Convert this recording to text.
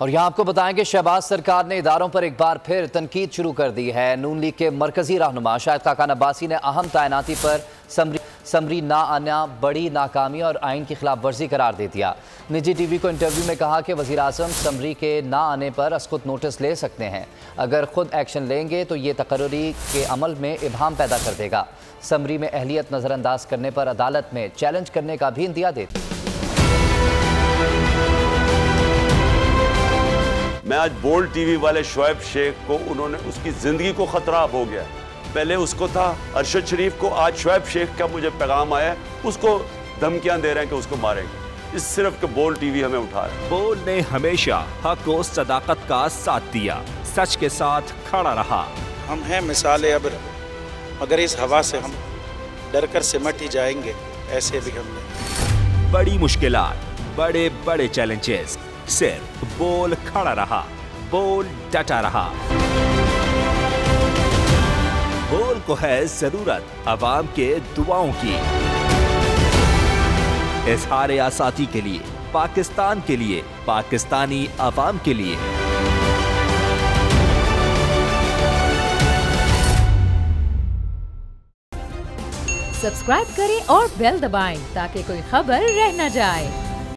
और यहाँ आपको बताएं कि शहबाज सरकार ने इदारों पर एक बार फिर तनकीद शुरू कर दी है। नून लीग के मरकजी रहनुमा शाहिद खाकान अब्बासी ने अहम तैनाती पर समरी ना आना बड़ी नाकामी और आइन की खिलाफ वर्जी करार दे दिया। निजी टीवी को इंटरव्यू में कहा कि वज़ीर आज़म समरी के ना आने पर खुद नोटिस ले सकते हैं। अगर खुद एक्शन लेंगे तो ये तकर्री के अमल में इबहम पैदा कर देगा। समरी में अहलियत नज़रअंदाज करने पर अदालत में चैलेंज करने का भी इंदिया देती। मैं आज बोल्ड टीवी वाले शोएब शेख को, उन्होंने उसकी जिंदगी को खतरा अब हो गया। पहले उसको था अरशद शरीफ को, आज शोएब शेख का मुझे पैगाम आया, उसको धमकियां दे रहे हैं कि उसको मारेंगे। इस सिर्फ के बोल्ड टीवी हमें उठा रहा है। बोल्ड ने हमेशा हक और सदाकत का साथ दिया, सच के साथ खड़ा रहा। हम हैं मिसाल अब, मगर इस हवा से हम डर कर सिमट ही जाएंगे, ऐसे भी हमने। बड़ी मुश्किलात, बड़े बड़े चैलेंजेस, सिर्फ बोल खड़ा रहा, बोल डटा रहा। बोल को है जरूरत अवाम के दुआओं की। इज़हार आसाती के लिए, पाकिस्तान के लिए, पाकिस्तानी अवाम के लिए। सब्सक्राइब करें और बेल दबाएं ताकि कोई खबर रह न जाए।